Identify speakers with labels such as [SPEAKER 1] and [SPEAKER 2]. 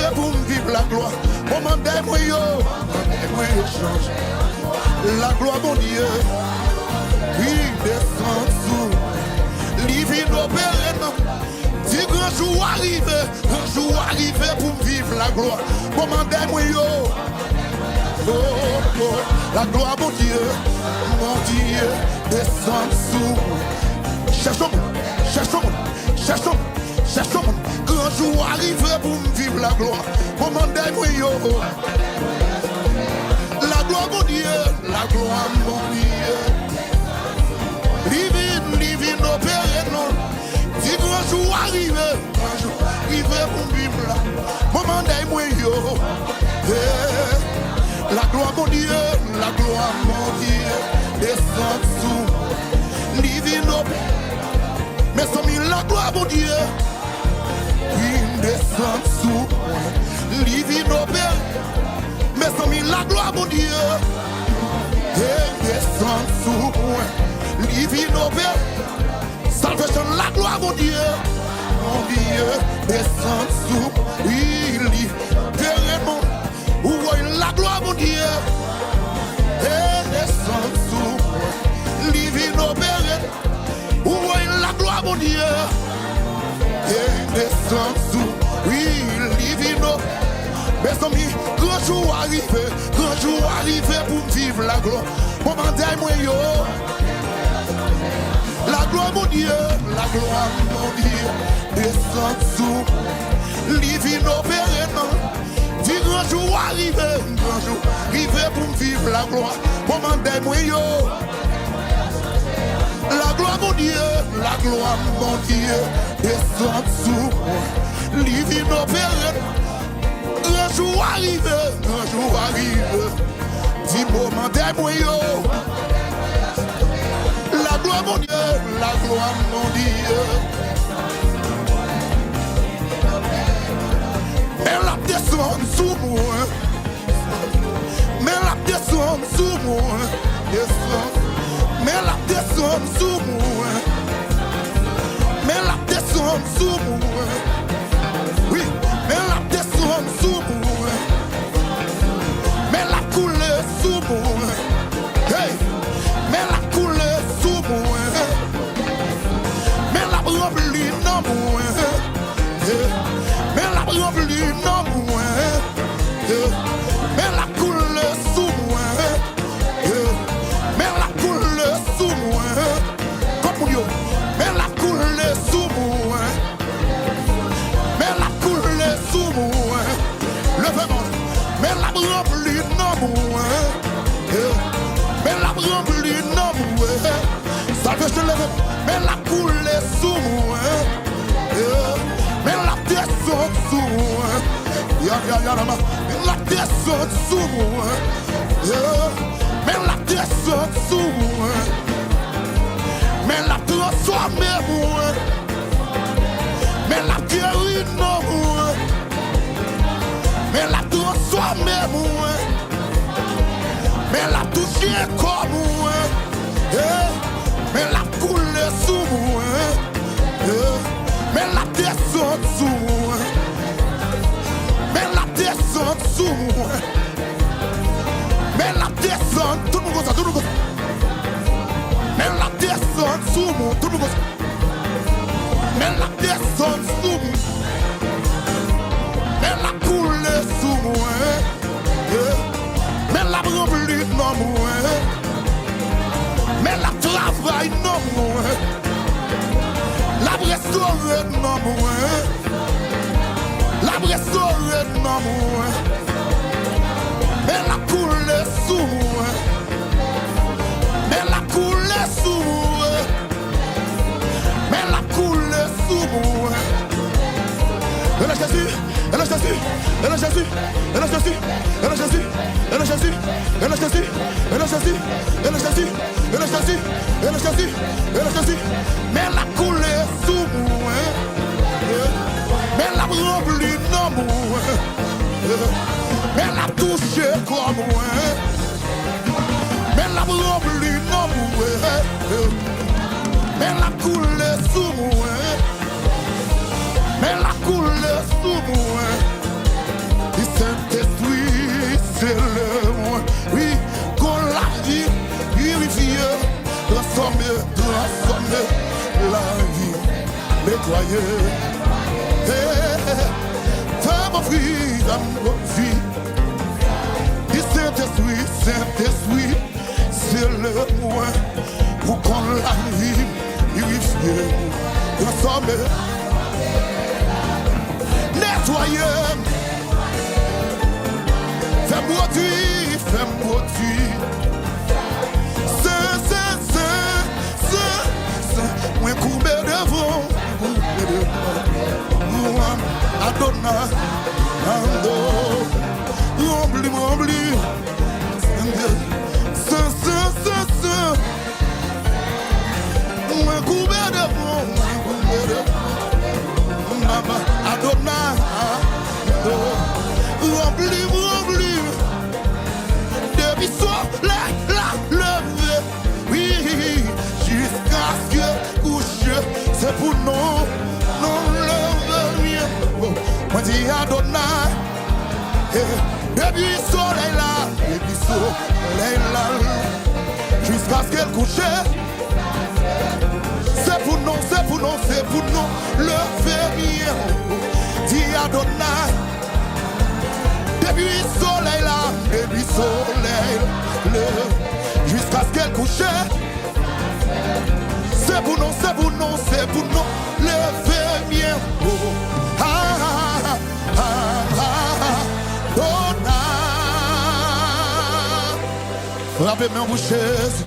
[SPEAKER 1] arrivé pour me vivre la gloire. Commandez-moi yo, change. La gloire, mon Dieu, oui, descend sous. Livre opéré, non. Si grand jour arrivé pour me vivre la gloire. Commandez-moi yo. Oh, oh, la gloire, mon Dieu, descend sous. Cherchons, grand jour arrivé pour me vivre la gloire. Commandez-moi yo. La gloire, mon Dieu, living, opéré, non. Si grand jour arrivé pour me vivre la gloire. Commandez-moi yo. La gloire, mon Dieu, descend sous. Living opéré. Mais sans la gloire, mon Dieu, il descend sous. Living opéré. Mais sans la gloire, mon Dieu, il descend sous. Living opéré. Salvation, la gloire, mon Dieu, descend sous. Il libère mon. Où la gloire, mon Dieu, il descend sous. Living opéré. Où la gloire, mon Dieu, et descend sous, oui, livino. Mes amis, grand jour arrivé pour me vivre la gloire. Commandez-moi yo. La gloire, mon Dieu, descend sous, livino pérennement. Dis grand jour arrivé pour me vivre la gloire. Commandez-moi yo. La gloire, mon Dieu, descend sous, living opéré. Un jour arrivé, dis-moi, demandez-moi yo. La gloire, mon Dieu, elle la descend sous moi, mais la descend sous moi, mais la descend sous moi. Mais la descend sous moi. Oui, mais la descend sous moi. Mais la coule sous moi. Hey, mais la coule sous moi. Mais la remplie dans moi. Mais la remplie dans moi. Mais la coule sous moi. Mais la coule sous moi. Comme yo. Mais la coule sous moi. Mais la coule sous moi. Levez-moi. Mais la remplie dans moi. Mais la remplie dans moi. Ça veut se lever. Mais la coule sous moi. Mais la descend sous moi. Mais la descend sous moi. Mais la descend sous moi. Mais la transforme moi. Mais la guérit non moi. Mais la transforme moi. Mais la touche comme moi. Mais la coule sous moi. Mais la descend sous moi. Mais la descend sous moi. Mais la descend, tout le monde ça, tout le monde. Mais la descend sous moi, tout le monde. Mais la descend sous moi. Mais la coule sous moi. Mais la remplie dans moi. Mais la travail dans moi. La restaurer dans moi. La restaurer dans moi. Mais la coule sous moi. Mais la coule sous moi. Mais la coule sous moi. Elle a Jésus, elle a Jésus, elle a Jésus, elle a Jésus, elle a Jésus, elle a Jésus, elle a Jésus, elle a Jésus, elle a Jésus, elle a Jésus, elle a Jésus, elle a Jésus. Mais la coule sous moi. Mais la remplie dans moi. Mais la touche comme moi. Mais la remplie dans moi. Mais la coule sous moi. Mais la coule sous moi. du Saint-Esprit, c'est le moi. Oui, qu'on la vie, purifier, transformer la vie, nettoyer. Fais mon fils, mon fils. Du Saint-Esprit, Saint-Esprit, c'est le moi. Pour qu'on la vie, purifier, transformer, nettoyer. Fais-moi dire, fais-moi dire. Moi coupé devant, Adonai, oublie, moi coupé devant, Adonai, oublie, depuis soir, la lever, oui, jusqu'à ce que couche, c'est pour nous, non lever, moi dis Adonai, depuis soleil là, jusqu'à ce qu'elle couche, c'est pour nous, lever bien, dis Adonai, depuis soleil là, jusqu'à ce qu'elle couche. C'est pour nous, lever bien. Frappez-moi en bouche.